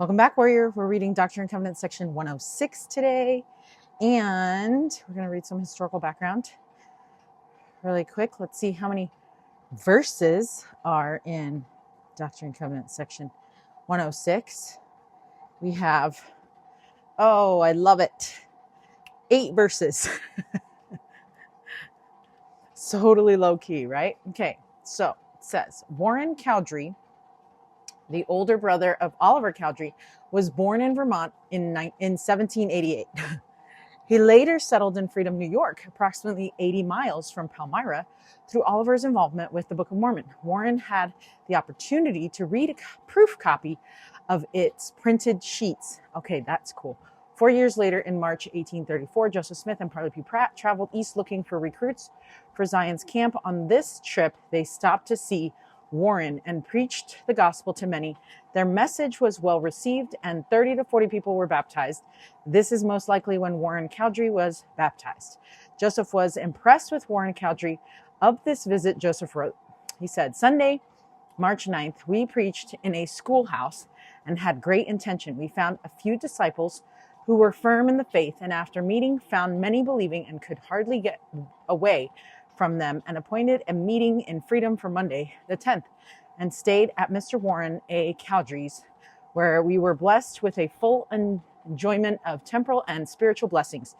Welcome back, Warrior. We're reading Doctrine and Covenants section 106 today, and we're going to read some historical background really quick. Let's see how many verses are in Doctrine and Covenants section 106. We have, oh, I love it, 8 verses. Totally low key, right? Okay, so it says, Warren Cowdery, the older brother of Oliver Cowdery, was born in Vermont in 1788. He later settled in Freedom, New York, approximately 80 miles from Palmyra, through Oliver's involvement with the Book of Mormon. Warren had the opportunity to read a proof copy of its printed sheets. Okay, that's cool. 4 years later, in March 1834, Joseph Smith and Parley P. Pratt traveled east looking for recruits for Zion's camp. On this trip, they stopped to see Warren and preached the gospel to many. Their message was well received, and 30 to 40 people were baptized. This is most likely when Warren Cowdery was baptized. Joseph was impressed with Warren Cowdery. Of this visit, Joseph wrote, he said, Sunday, March 9th, we preached in a schoolhouse and had great intention. We found a few disciples who were firm in the faith, and after meeting, found many believing and could hardly get away from them, and appointed a meeting in Freedom for Monday, the 10th, and stayed at Mr. Warren A. Cowdery's, where we were blessed with a full enjoyment of temporal and spiritual blessings,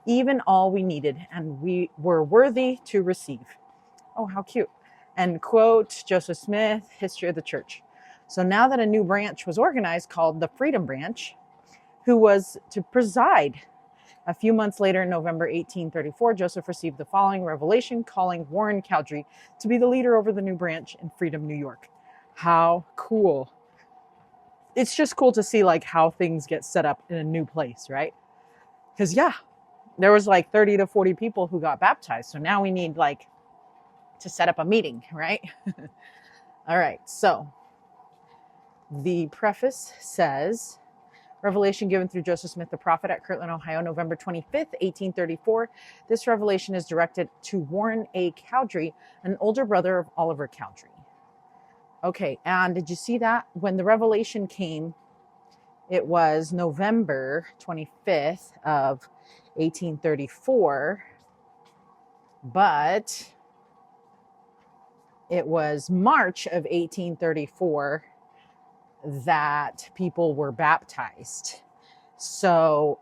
even all we needed, and we were worthy to receive. Oh, how cute. And quote, Joseph Smith, History of the Church. So now that a new branch was organized called the Freedom Branch, who was to preside. A few months later, in November 1834, Joseph received the following revelation, calling Warren Cowdery to be the leader over the new branch in Freedom, New York. How cool. It's just cool to see like how things get set up in a new place, right? Because yeah, there was like 30 to 40 people who got baptized. So now we need like to set up a meeting, right? All right, so the preface says, revelation given through Joseph Smith the prophet at Kirtland, Ohio, November 25th, 1834. This revelation is directed to Warren A. Cowdery, an older brother of Oliver Cowdery. Okay, and did you see that? When the revelation came, it was November 25th of 1834, but it was March of 1834 that people were baptized. So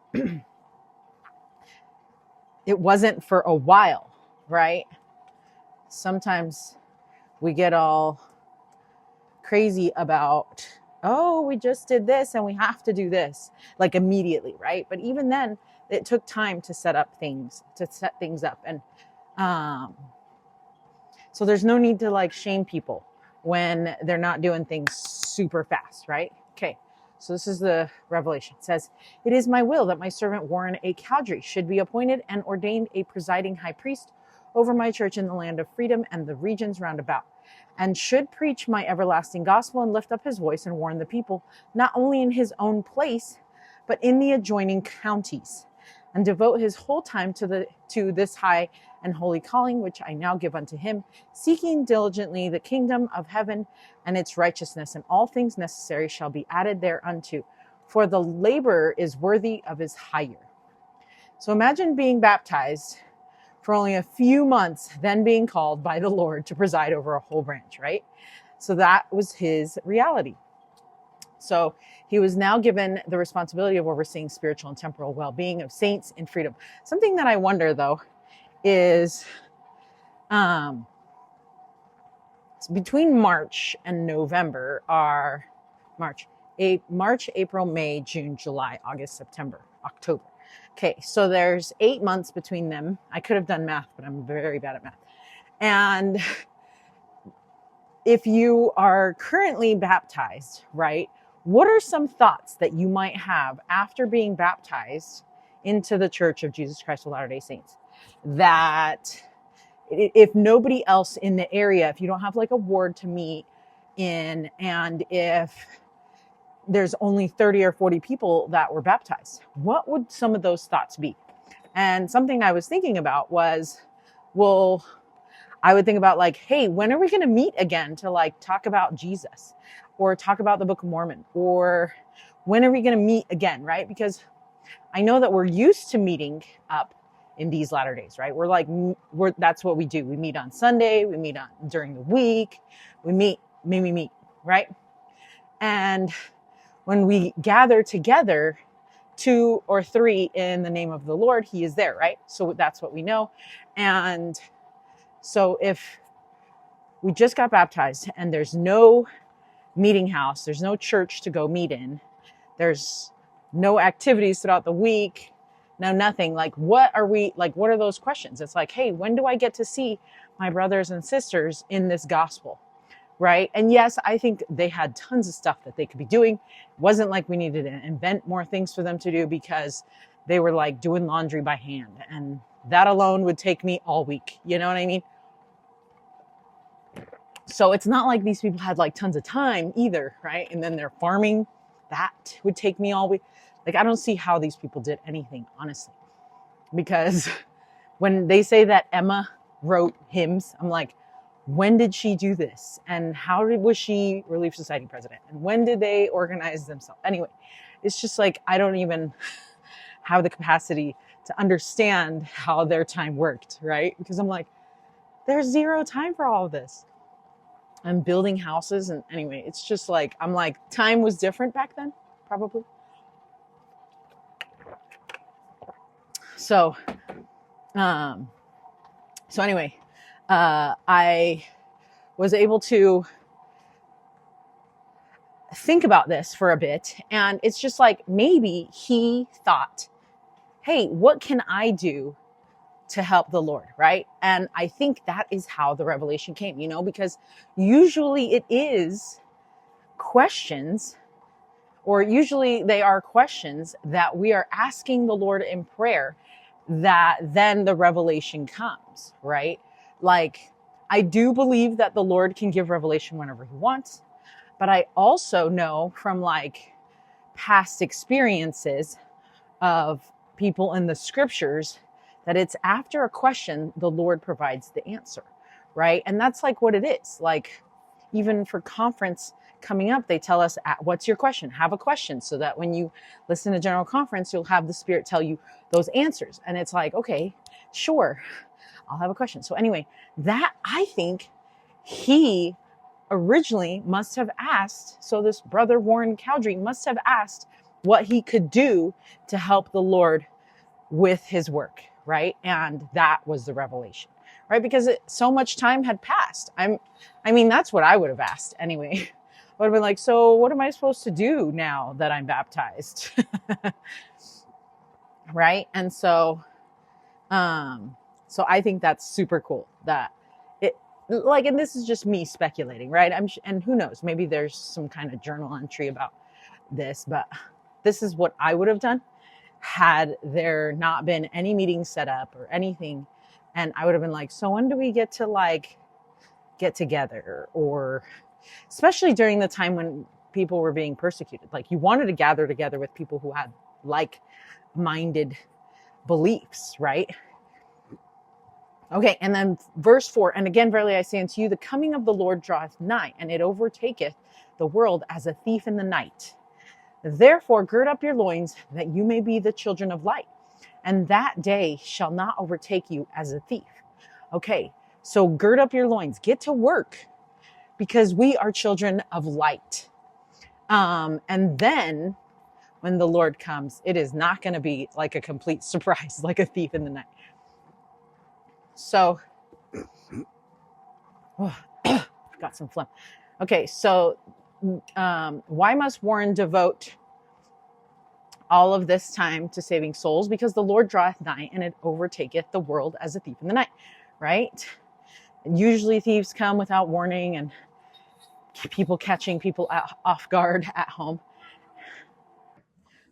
it wasn't for a while, right? Sometimes we get all crazy about, oh, we just did this and we have to do this like immediately, right? But even then, it took time to set things up. And so there's no need to like shame people when they're not doing things super fast, right? Okay, so this is the revelation. It says, it is my will that my servant Warren A. Cowdery should be appointed and ordained a presiding high priest over my church in the land of freedom and the regions round about, and should preach my everlasting gospel and lift up his voice and warn the people, not only in his own place, but in the adjoining counties, and devote his whole time to this high and holy calling, which I now give unto him, seeking diligently the kingdom of heaven and its righteousness, and all things necessary shall be added thereunto. For the laborer is worthy of his hire. So imagine being baptized for only a few months, then being called by the Lord to preside over a whole branch, right? So that was his reality. So he was now given the responsibility of overseeing spiritual and temporal well-being of saints in freedom. Something that I wonder, though, is between March and November are March, April, May, June, July, August, September, October. Okay, so there's 8 months between them. I could have done math, but I'm very bad at math. And if you are currently baptized, right, what are some thoughts that you might have after being baptized into the Church of Jesus Christ of Latter-day Saints? That if nobody else in the area, if you don't have like a ward to meet in, and if there's only 30 or 40 people that were baptized, what would some of those thoughts be? And something I was thinking about was, well, I would think about like, hey, when are we going to meet again to like talk about Jesus? or talk about the Book of Mormon, or when are we going to meet again, right? Because I know that we're used to meeting up in these latter days, right? That's what we do. We meet on Sunday, we meet during the week, we meet, right? And when we gather together, 2 or 3 in the name of the Lord, he is there, right? So that's what we know. And so if we just got baptized and there's no meeting house, there's no church to go meet in, there's no activities throughout the week, no nothing, like what are those questions? It's like, hey, when do I get to see my brothers and sisters in this gospel, right? And yes, I think they had tons of stuff that they could be doing. It wasn't like we needed to invent more things for them to do, because they were like doing laundry by hand, and that alone would take me all week. You know what I mean? So it's not like these people had like tons of time either, right? And then they're farming. That would take me all week. Like, I don't see how these people did anything, honestly. Because when they say that Emma wrote hymns, I'm like, when did she do this? And was she Relief Society president? And when did they organize themselves? Anyway, it's just like, I don't even have the capacity to understand how their time worked, right? Because I'm like, there's zero time for all of this. I'm building houses, and anyway, it's just like, I'm like, time was different back then, probably. So anyway, I was able to think about this for a bit, and it's just like, maybe he thought, hey, what can I do to help the Lord, right? And I think that is how the revelation came, because usually it is questions, or usually they are questions that we are asking the Lord in prayer, that then the revelation comes, right? Like, I do believe that the Lord can give revelation whenever he wants, but I also know from like past experiences of people in the scriptures that it's after a question, the Lord provides the answer, right? And that's like what it is. Like, even for conference coming up, they tell us, what's your question? Have a question, so that when you listen to general conference, you'll have the Spirit tell you those answers. And it's like, okay, sure, I'll have a question. So anyway, that, I think he originally must have asked, so this brother Warren Cowdery must have asked what he could do to help the Lord with his work, right? And that was the revelation, right? Because so much time had passed. I mean, that's what I would have asked anyway. I would have been like, so what am I supposed to do now that I'm baptized? Right? And so I think that's super cool that it, like, and this is just me speculating, right? And who knows, maybe there's some kind of journal entry about this, but this is what I would have done had there not been any meetings set up or anything. And I would have been like, so when do we get to like get together? Or especially during the time when people were being persecuted, like, you wanted to gather together with people who had like-minded beliefs, right? Okay, and then verse 4, and again, verily I say unto you, the coming of the Lord draweth nigh, and it overtaketh the world as a thief in the night. Therefore, gird up your loins, that you may be the children of light, and that day shall not overtake you as a thief. Okay, so gird up your loins, get to work, because we are children of light. And then when the Lord comes, it is not going to be like a complete surprise, like a thief in the night. So, got some phlegm. Okay, so why must Warren devote all of this time to saving souls? Because the Lord draweth nigh, and it overtaketh the world as a thief in the night, right? Usually thieves come without warning, and people catching people off guard at home.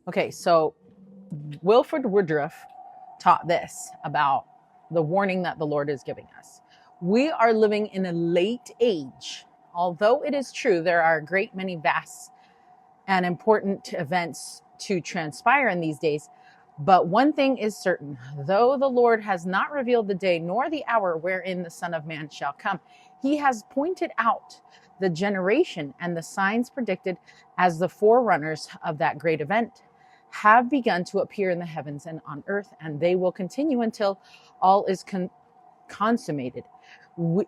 Okay, so Wilford Woodruff taught this about the warning that the Lord is giving us. We are living in a late age. Although it is true there are a great many vast and important events to transpire in these days, but one thing is certain, though the Lord has not revealed the day nor the hour wherein the Son of Man shall come, he has pointed out The generation and the signs predicted as the forerunners of that great event have begun to appear in the heavens and on earth, and they will continue until all is consummated.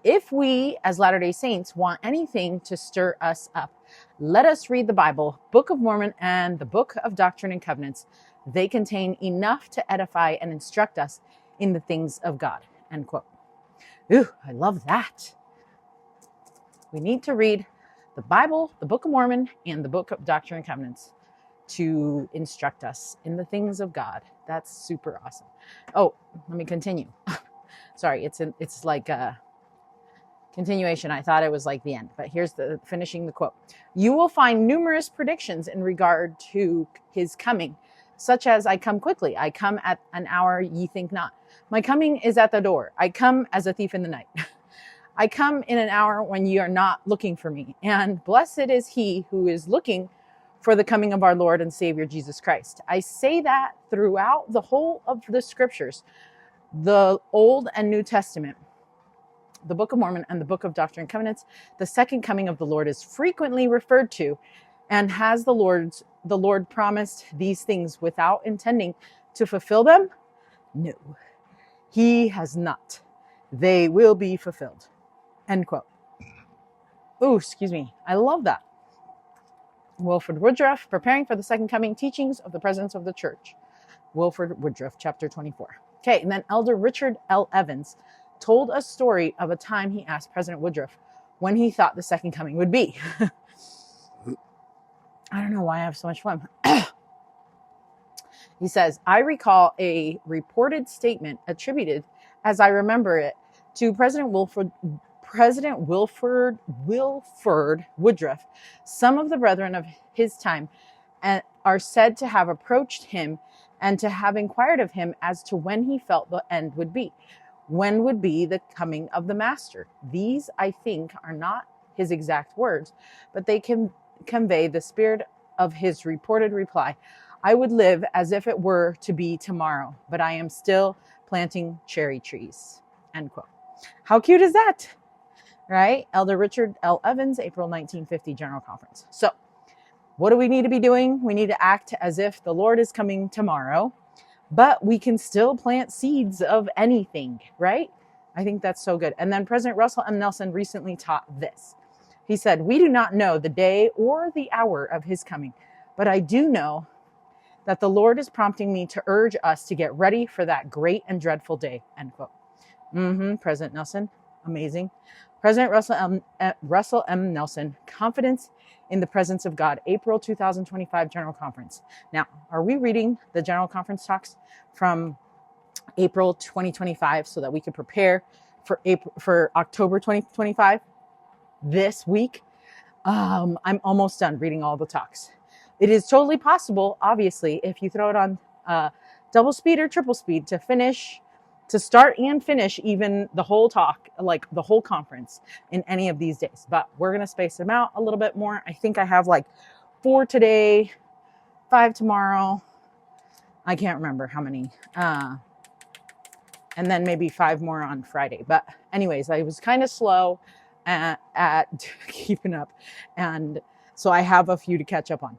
If we, as Latter-day Saints, want anything to stir us up, let us read the Bible, Book of Mormon, and the Book of Doctrine and Covenants. They contain enough to edify and instruct us in the things of God. End quote. Ooh, I love that. We need to read the Bible, the Book of Mormon, and the Book of Doctrine and Covenants to instruct us in the things of God. That's super awesome. Oh, let me continue. Sorry, it's like a continuation. I thought it was like the end, but here's the finishing the quote. You will find numerous predictions in regard to his coming, such as, I come quickly, I come at an hour ye think not. My coming is at the door. I come as a thief in the night. I come in an hour when ye are not looking for me. And blessed is he who is looking for the coming of our Lord and Savior Jesus Christ. I say that throughout the whole of the scriptures, the Old and New Testament, the Book of Mormon, and the Book of Doctrine and Covenants, the second coming of the Lord is frequently referred to. And has the Lord promised these things without intending to fulfill them? No, he has not. They will be fulfilled. End quote. Oh, excuse me. I love that. Wilford Woodruff, Preparing for the Second Coming, Teachings of the Presidents of the Church. Wilford Woodruff, chapter 24. Okay, and then Elder Richard L. Evans told a story of a time he asked President Woodruff when he thought the second coming would be. I don't know why I have so much fun. He says, I recall a reported statement attributed, as I remember it, to President Wilford Woodruff. Some of the brethren of his time are said to have approached him and to have inquired of him as to when he felt the end would be. When would be the coming of the Master? These, I think, are not his exact words, but they can convey the spirit of his reported reply. I would live as if it were to be tomorrow, but I am still planting cherry trees. End quote. How cute is that? Right? Elder Richard L. Evans, April 1950 General Conference. So, what do we need to be doing? We need to act as if the Lord is coming tomorrow, but we can still plant seeds of anything, right? I think that's so good. And then President Russell M. Nelson recently taught this. He said, we do not know the day or the hour of his coming, but I do know that the Lord is prompting me to urge us to get ready for that great and dreadful day, end quote. President Nelson, amazing. President Russell M. Nelson, Confidence in the Presence of God, April 2025 General Conference. Now, are we reading the General Conference talks from April 2025 so that we could prepare for October 2025 this week? I'm almost done reading all the talks. It is totally possible, obviously, if you throw it on double speed or triple speed to start and finish even the whole talk, like the whole conference in any of these days. But we're going to space them out a little bit more. I think I have like 4 today, 5 tomorrow. I can't remember how many. And then maybe 5 more on Friday. But anyways, I was kind of slow at keeping up. And so I have a few to catch up on.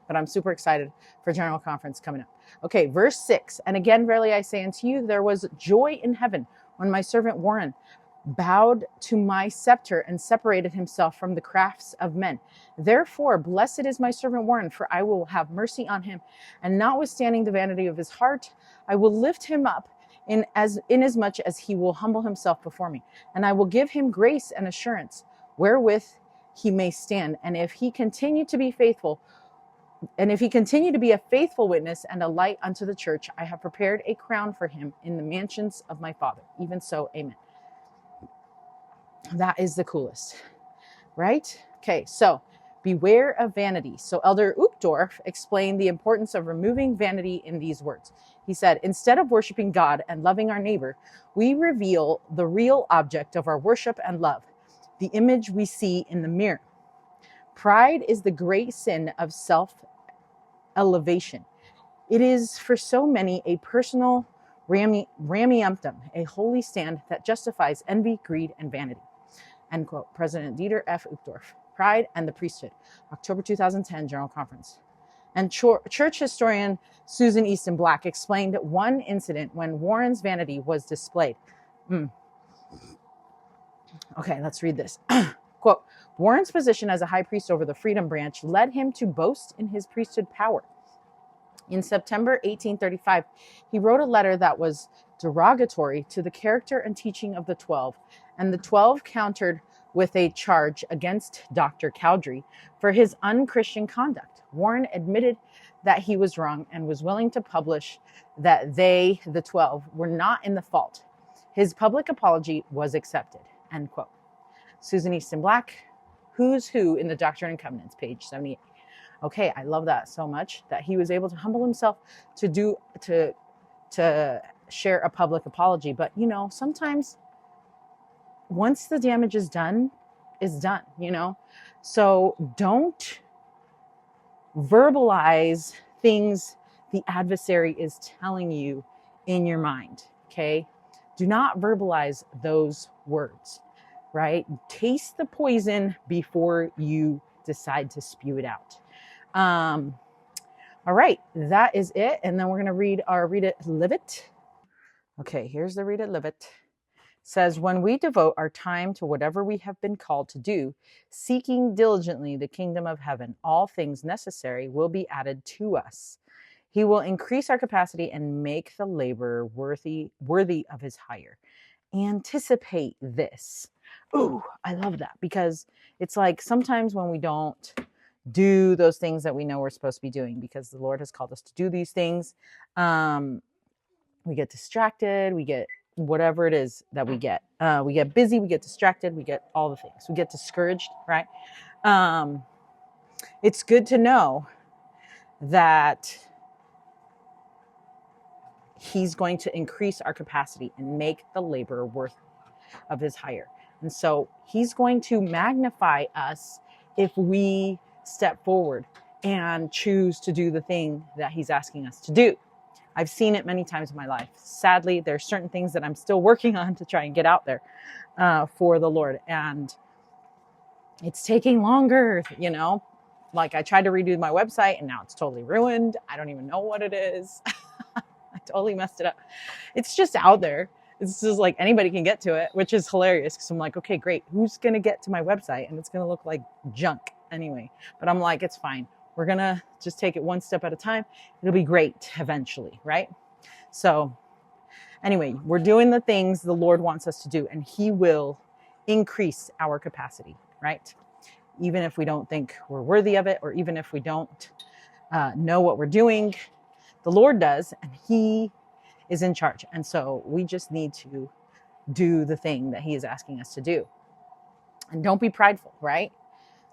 But I'm super excited for General Conference coming up. Okay, verse 6. And again, verily I say unto you, there was joy in heaven when my servant Warren bowed to my scepter and separated himself from the crafts of men. Therefore, blessed is my servant Warren, for I will have mercy on him. And notwithstanding the vanity of his heart, I will lift him up inasmuch as he will humble himself before me. And I will give him grace and assurance, wherewith he may stand. And if he continue to be a faithful witness and a light unto the church, I have prepared a crown for him in the mansions of my Father. Even so, amen. That is the coolest, right? Okay, so beware of vanity. So Elder Uchtdorf explained the importance of removing vanity in these words. He said, instead of worshiping God and loving our neighbor, we reveal the real object of our worship and love, the image we see in the mirror. Pride is the great sin of self-elevation. It is for so many a personal ramiumptum, a holy stand that justifies envy, greed, and vanity. end quote. President Dieter F. Uchtdorf. Pride and the Priesthood, October 2010 General Conference. And church historian Susan Easton Black explained one incident when Warren's vanity was displayed. Okay, let's read this. Quote, Warren's position as a high priest over the Freedom Branch led him to boast in his priesthood power. In September 1835, he wrote a letter that was derogatory to the character and teaching of the 12, and the 12 countered with a charge against Dr. Cowdery for his unchristian conduct. Warren admitted that he was wrong and was willing to publish that they, the 12, were not in the fault. His public apology was accepted, end quote. Susan Easton Black, Who's Who in the Doctrine and Covenants, page 78. Okay, I love that so much, that he was able to humble himself to share a public apology. But, you know, sometimes once the damage is done, you know? So don't verbalize things the adversary is telling you in your mind, okay? Do not verbalize those words, right? Taste the poison before you decide to spew it out. All right, that is it. And then we're going to read our Read It, Live It. Okay, here's the Read It, Live It. It says, when we devote our time to whatever we have been called to do, seeking diligently the kingdom of heaven, all things necessary will be added to us. He will increase our capacity and make the laborer worthy of his hire. Anticipate this. Ooh, I love that, because it's like sometimes when we don't do those things that we know we're supposed to be doing, because the Lord has called us to do these things, we get distracted, we get whatever it is that we get busy, we get distracted, we get all the things, we get discouraged, right? It's good to know that he's going to increase our capacity and make the laborer worth of his hire. And so he's going to magnify us if we step forward and choose to do the thing that he's asking us to do. I've seen it many times in my life. Sadly, there's certain things that I'm still working on to try and get out there for the Lord. And it's taking longer, you know. Like I tried to redo my website and now it's totally ruined. I don't even know what it is. I totally messed it up. It's just out there. It's just like anybody can get to it, which is hilarious because I'm like, okay, great. Who's going to get to my website? And it's going to look like junk anyway. But I'm like, it's fine. We're going to just take it one step at a time. It'll be great eventually, right? So anyway, we're doing the things the Lord wants us to do, and he will increase our capacity, right? Even if we don't think we're worthy of it, or even if we don't know what we're doing, the Lord does, and he is in charge. And so we just need to do the thing that he is asking us to do. And don't be prideful, right?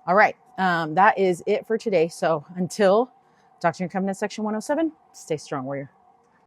All right. That is it for today. So until Doctrine and Covenants section 107, stay strong, warrior.